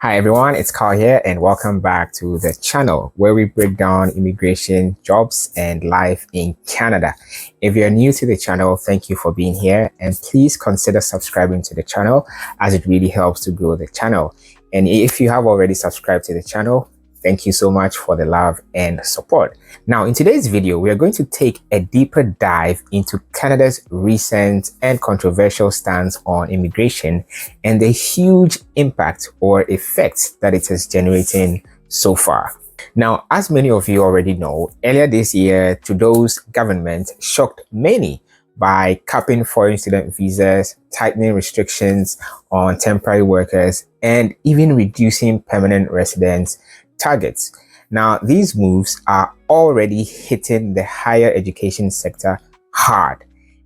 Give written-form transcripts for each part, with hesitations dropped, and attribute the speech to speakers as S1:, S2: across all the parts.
S1: Hi everyone, it's Carl here and welcome back to the channel where we break down immigration, jobs and life in Canada. If you're new to the channel, thank you for being here and please consider subscribing to the channel as it really helps to grow the channel. And if you have already subscribed to the channel, thank you so much for the love and support. Now, in today's video, we are going to take a deeper dive into Canada's recent and controversial stance on immigration and the huge impact or effects that it is generating so far. Now, as many of you already know, earlier this year, Trudeau's government shocked many by capping foreign student visas, tightening restrictions on temporary workers, and even reducing permanent residents targets. Now, these moves are already hitting the higher education sector hard,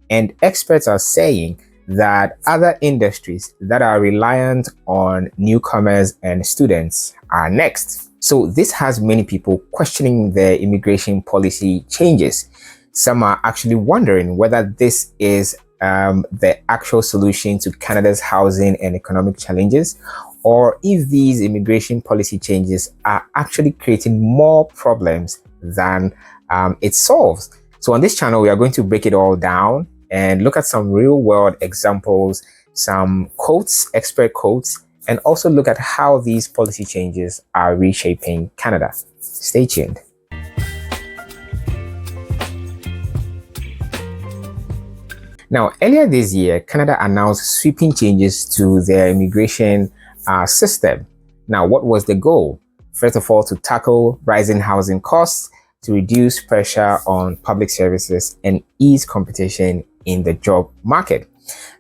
S1: and experts are saying that other industries that are reliant on newcomers and students are next. So this has many people questioning the immigration policy changes. Some are actually wondering whether this is the actual solution to Canada's housing and economic challenges, or if these immigration policy changes are actually creating more problems than it solves. So on this channel, we are going to break it all down and look at some real world examples, some quotes, expert quotes, and also look at how these policy changes are reshaping Canada. Stay tuned. Now, earlier this year, Canada announced sweeping changes to their immigration system. Now, what was the goal? First of all, to tackle rising housing costs, to reduce pressure on public services and ease competition in the job market.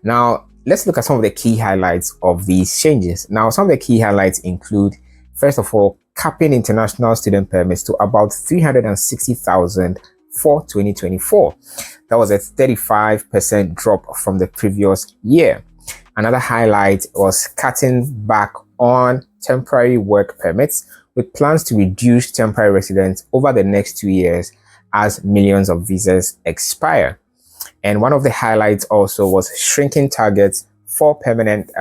S1: Now, let's look at some of the key highlights of these changes. Now, some of the key highlights include, first of all, capping international student permits to about 360,000 for 2024. That was a 35% drop from the previous year. Another highlight was cutting back on temporary work permits with plans to reduce temporary residents over the next 2 years as millions of visas expire. And one of the highlights also was shrinking targets for permanent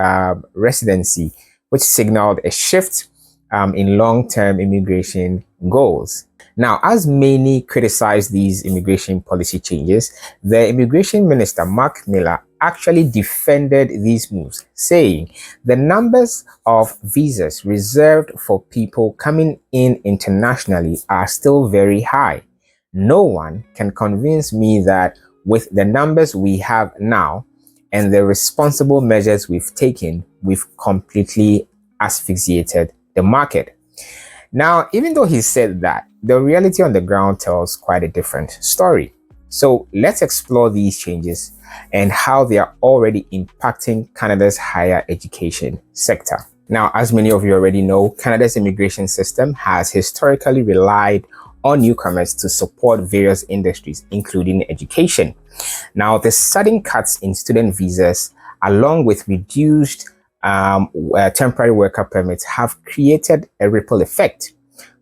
S1: residency, which signaled a shift in long-term immigration goals. Now, as many criticize these immigration policy changes, the immigration minister, Mark Miller, actually defended these moves, saying the numbers of visas reserved for people coming in internationally are still very high. No one can convince me that with the numbers we have now and the responsible measures we've taken, we've completely asphyxiated the market. Now, even though he said that, the reality on the ground tells quite a different story. So let's explore these changes and how they are already impacting Canada's higher education sector. Now, as many of you already know, Canada's immigration system has historically relied on newcomers to support various industries, including education. Now, the sudden cuts in student visas, along with reduced temporary worker permits, have created a ripple effect,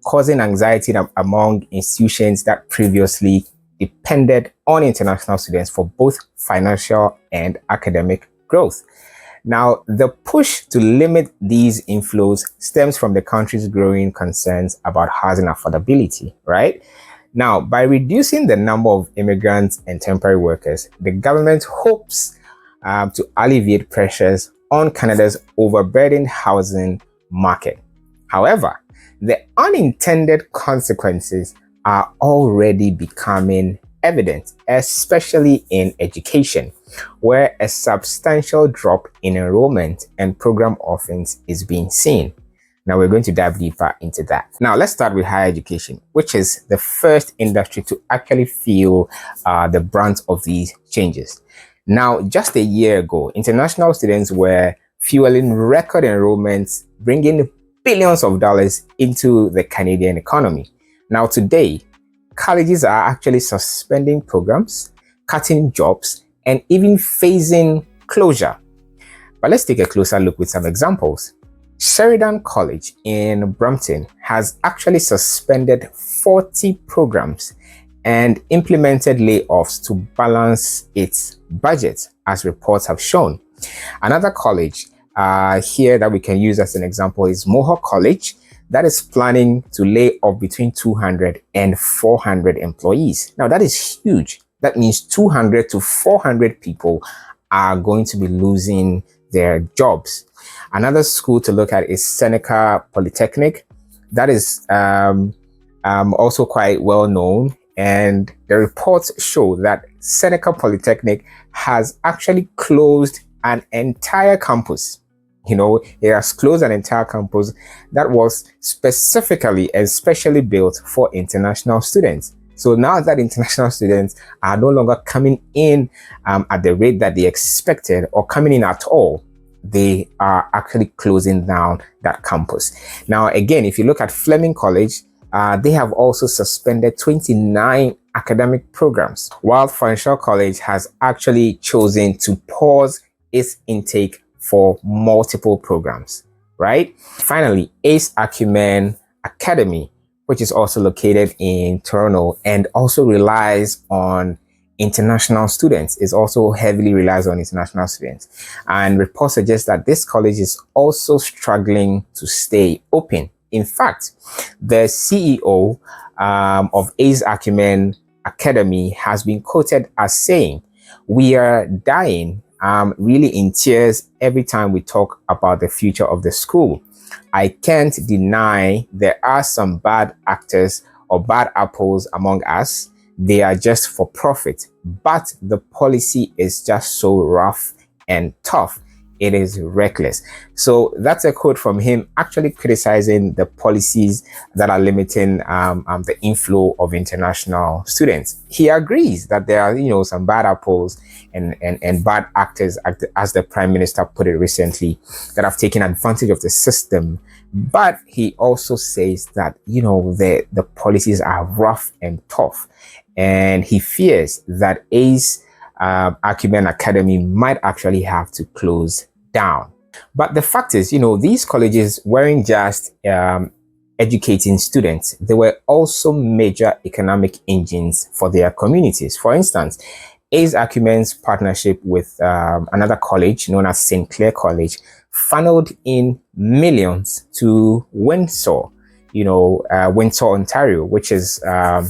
S1: causing anxiety among institutions that previously depended on international students for both financial and academic growth. Now, the push to limit these inflows stems from the country's growing concerns about housing affordability, right? Now, by reducing the number of immigrants and temporary workers, the government hopes to alleviate pressures on Canada's overburdened housing market. However, the unintended consequences are already becoming evident, especially in education, where a substantial drop in enrollment and program offerings is being seen. Now we're going to dive deeper into that. Now let's start with higher education, which is the first industry to actually feel the brunt of these changes. Now, just a year ago, international students were fueling record enrollments, bringing billions of dollars into the Canadian economy. Now today, colleges are actually suspending programs, cutting jobs, and even phasing closure. But let's take a closer look with some examples. Sheridan College in Brampton has actually suspended 40 programs and implemented layoffs to balance its budget, as reports have shown. Another college, here that we can use as an example is Mohawk College, that is planning to lay off between 200 and 400 employees. Now, that is huge. That means 200 to 400 people are going to be losing their jobs. Another school to look at is Seneca Polytechnic. That is also quite well known. And the reports show that Seneca Polytechnic has actually closed an entire campus. It has closed an entire campus that was specifically and specially built for international students. So now that international students are no longer coming in at the rate that they expected or coming in at all, they are actually closing down that campus. Now, again, if you look at Fleming College, they have also suspended 29 academic programs, while Fanshawe College has actually chosen to pause its intake for multiple programs, right? Finally, Ace Acumen Academy, which is also located in Toronto and also relies on international students, is also heavily relies on international students. And reports suggest that this college is also struggling to stay open. In fact, the CEO of Ace Acumen Academy has been quoted as saying, "We are dying really in tears every time we talk about the future of the school. I can't deny there are some bad actors or bad apples among us. They are just for profit, but the policy is just so rough and tough. It is reckless." So that's a quote from him actually criticizing the policies that are limiting the inflow of international students. He agrees that there are, some bad apples and bad actors, as the Prime Minister put it recently, that have taken advantage of the system. But he also says that, the policies are rough and tough. And he fears that Ace Acumen Academy might actually have to close down. But the fact is, these colleges weren't just educating students, they were also major economic engines for their communities. For instance, Ace Acumen's partnership with another college known as St. Clair College funneled in millions to Windsor, Windsor, Ontario, which is a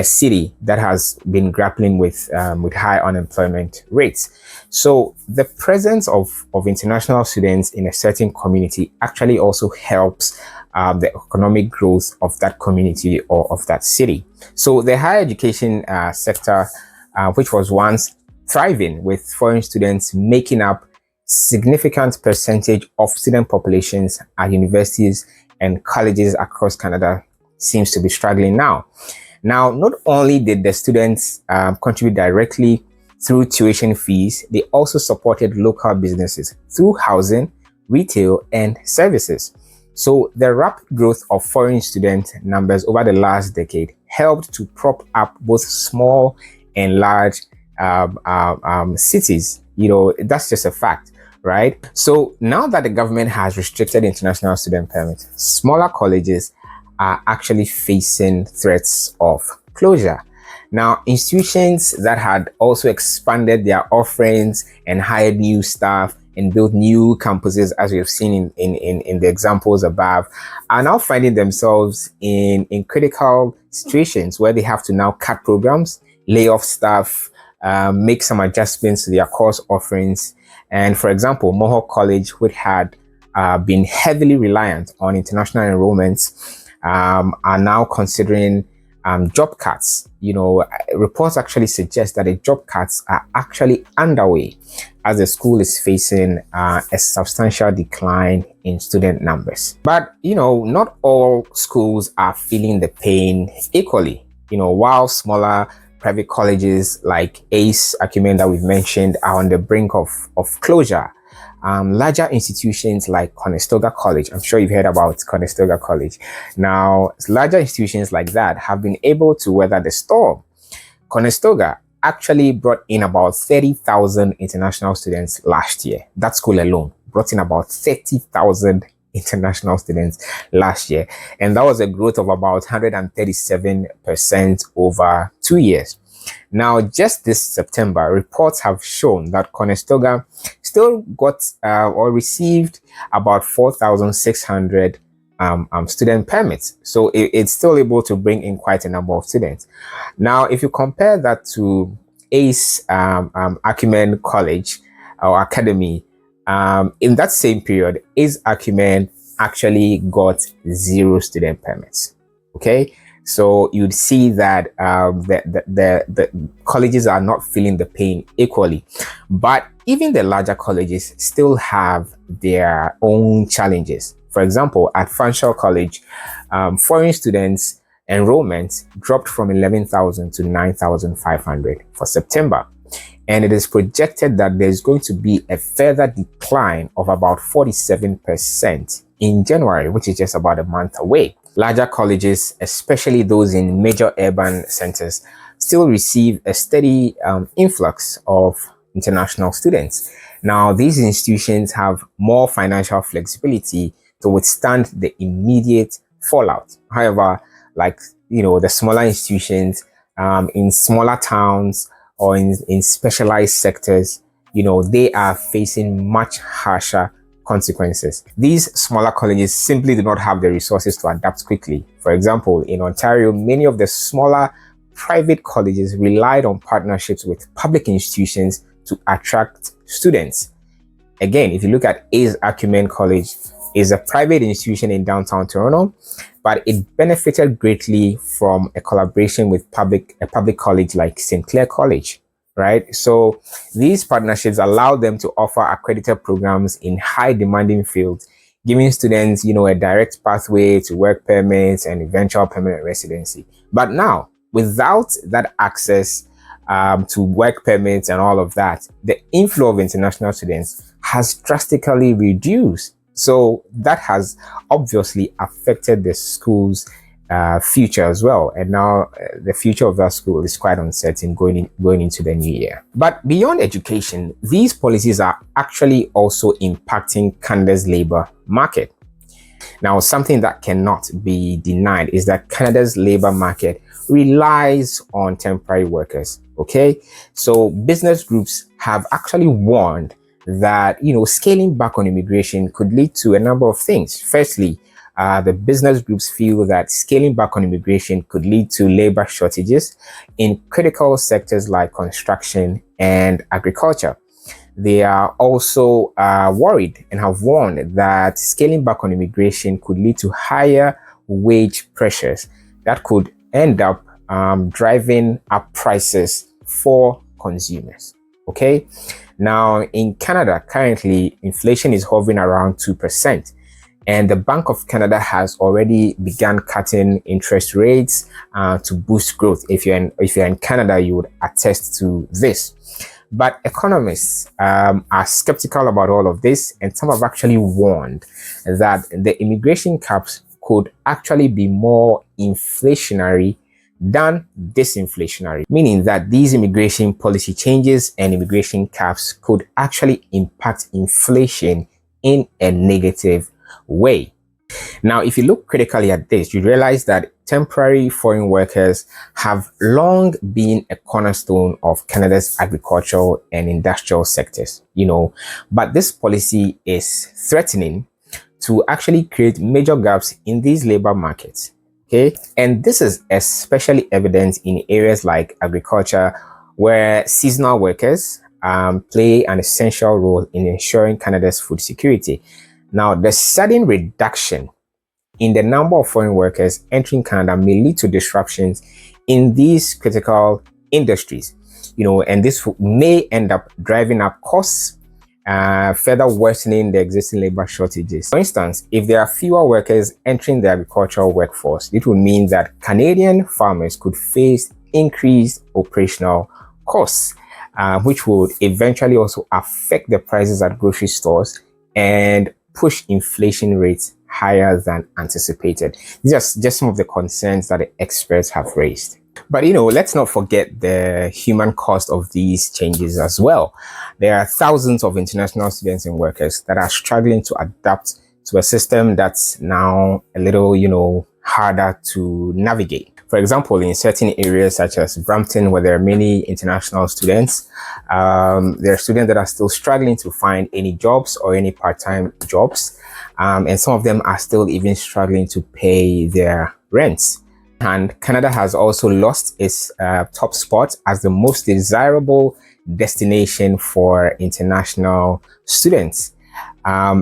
S1: city that has been grappling with high unemployment rates. So the presence of international students in a certain community actually also helps the economic growth of that community or of that city. So the higher education sector, which was once thriving with foreign students making up significant percentage of student populations at universities and colleges across Canada, seems to be struggling now. Now, not only did the students contribute directly through tuition fees, they also supported local businesses through housing, retail, and services. So the rapid growth of foreign student numbers over the last decade helped to prop up both small and large cities. That's just a fact, right? So now that the government has restricted international student permits, smaller colleges are actually facing threats of closure. Now, institutions that had also expanded their offerings and hired new staff and built new campuses, as we have seen in the examples above, are now finding themselves in critical situations where they have to now cut programs, lay off staff, make some adjustments to their course offerings. And for example, Mohawk College, which had been heavily reliant on international enrollments, are now considering job cuts. Reports actually suggest that the job cuts are actually underway as the school is facing a substantial decline in student numbers. But, not all schools are feeling the pain equally. While smaller private colleges like Ace Acumen that we've mentioned are on the brink of closure, larger institutions like Conestoga College, I'm sure you've heard about Conestoga College. Now, larger institutions like that have been able to weather the storm. Conestoga actually brought in about 30,000 international students last year. That school alone brought in about 30,000 international students last year. And that was a growth of about 137% over 2 years. Now, just this September, reports have shown that Conestoga still got or received about 4,600 student permits. So it's still able to bring in quite a number of students. Now, if you compare that to ACE Acumen College or Academy, in that same period, ACE Acumen actually got 0 student permits. Okay, so you'd see that the colleges are not feeling the pain equally, but even the larger colleges still have their own challenges. For example, at Fanshawe College, foreign students enrollment dropped from 11,000 to 9,500 for September. And it is projected that there's going to be a further decline of about 47% in January, which is just about a month away. Larger colleges, especially those in major urban centers, still receive a steady influx of international students. Now, these institutions have more financial flexibility to withstand the immediate fallout. However, like, the smaller institutions in smaller towns or in specialized sectors, they are facing much harsher consequences. These smaller colleges simply do not have the resources to adapt quickly. For example, in Ontario, many of the smaller private colleges relied on partnerships with public institutions to attract students. Again, if you look at ACE Acumen College, is a private institution in downtown Toronto, but it benefited greatly from a collaboration with a public college like St. Clair College, right? So these partnerships allow them to offer accredited programs in high demanding fields, giving students, a direct pathway to work permits and eventual permanent residency. But now, without that access to work permits and all of that, the inflow of international students has drastically reduced. So that has obviously affected the school's future as well. And now the future of that school is quite uncertain going into the new year. But beyond education, these policies are actually also impacting Canada's labor market. Now, something that cannot be denied is that Canada's labor market relies on temporary workers. Okay, so business groups have actually warned that scaling back on immigration could lead to a number of things. Firstly, the business groups feel that scaling back on immigration could lead to labor shortages in critical sectors like construction and agriculture. They are also worried and have warned that scaling back on immigration could lead to higher wage pressures that could end up driving up prices for consumers. Okay, now in Canada, currently inflation is hovering around 2%, and the Bank of Canada has already begun cutting interest rates to boost growth. If you're in Canada, you would attest to this. But economists are skeptical about all of this, and some have actually warned that the immigration caps could actually be more inflationary than disinflationary, meaning that these immigration policy changes and immigration caps could actually impact inflation in a negative way. Now, if you look critically at this, you realize that temporary foreign workers have long been a cornerstone of Canada's agricultural and industrial sectors, but this policy is threatening to actually create major gaps in these labor markets. Okay, and this is especially evident in areas like agriculture, where seasonal workers play an essential role in ensuring Canada's food security. Now, the sudden reduction in the number of foreign workers entering Canada may lead to disruptions in these critical industries, and this may end up driving up costs, further worsening the existing labor shortages. For instance, if there are fewer workers entering the agricultural workforce, it would mean that Canadian farmers could face increased operational costs, which would eventually also affect the prices at grocery stores and push inflation rates higher than anticipated. These are just some of the concerns that the experts have raised. But let's not forget the human cost of these changes as well. There are thousands of international students and workers that are struggling to adapt to a system that's now a little, harder to navigate. For example, in certain areas such as Brampton, where there are many international students, there are students that are still struggling to find any jobs or any part-time jobs. And some of them are still even struggling to pay their rents. And Canada has also lost its top spot as the most desirable destination for international students.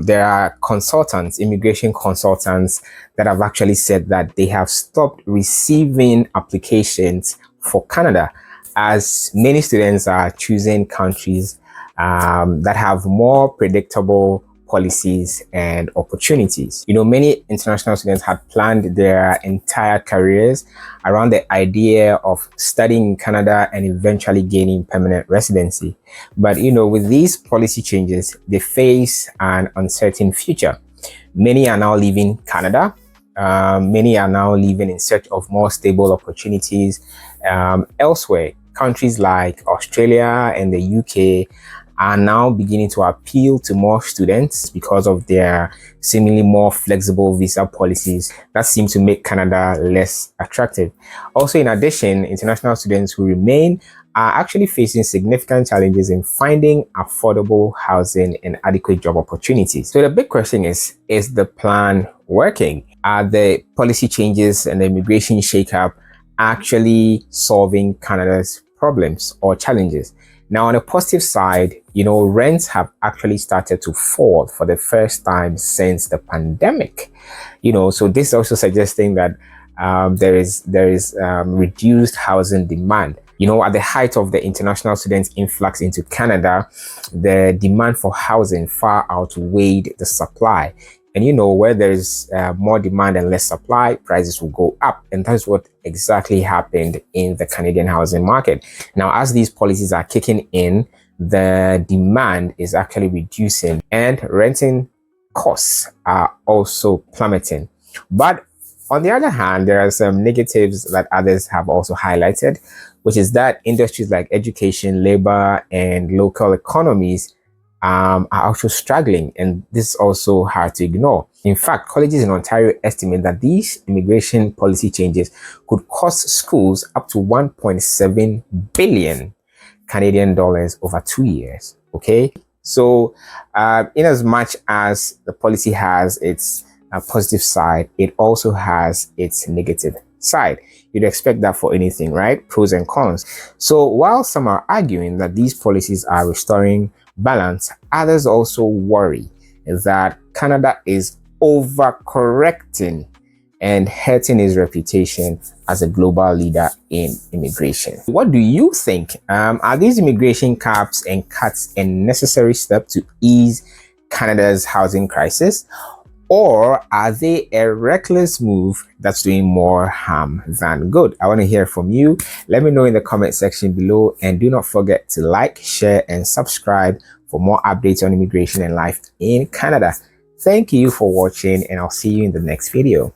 S1: There are consultants, immigration consultants, that have actually said that they have stopped receiving applications for Canada as many students are choosing countries that have more predictable policies and opportunities. You know, many international students had planned their entire careers around the idea of studying in Canada and eventually gaining permanent residency. But, you know, with these policy changes, they face an uncertain future. Many are now leaving Canada. Many are now leaving in search of more stable opportunities elsewhere. Countries like Australia and the UK are now beginning to appeal to more students because of their seemingly more flexible visa policies that seem to make Canada less attractive. Also, in addition, international students who remain are actually facing significant challenges in finding affordable housing and adequate job opportunities. So the big question is the plan working? Are the policy changes and the immigration shakeup actually solving Canada's problems or challenges? Now, on a positive side, you know, rents have actually started to fall for the first time since the pandemic. You know, so this is also suggesting that there is reduced housing demand. You know, at the height of the international students' influx into Canada, the demand for housing far outweighed the supply. And you know, where there's more demand and less supply, prices will go up. And that's what exactly happened in the Canadian housing market. Now, as these policies are kicking in, the demand is actually reducing and renting costs are also plummeting. But on the other hand, there are some negatives that others have also highlighted, which is that industries like education, labor, and local economies are also struggling, and this is also hard to ignore. In fact, colleges in Ontario estimate that these immigration policy changes could cost schools up to 1.7 billion Canadian dollars over 2 years. Okay, so in as much as the policy has its positive side, it also has its negative side. You'd expect that for anything, right? Pros and cons. So while some are arguing that these policies are restoring balance, others also worry that Canada is overcorrecting and hurting its reputation as a global leader in immigration. What do you think? Are these immigration caps and cuts a necessary step to ease Canada's housing crisis? Or are they a reckless move that's doing more harm than good? I want to hear from you. Let me know in the comment section below, and do not forget to like, share, and subscribe for more updates on immigration and life in Canada. Thank you for watching, and I'll see you in the next video.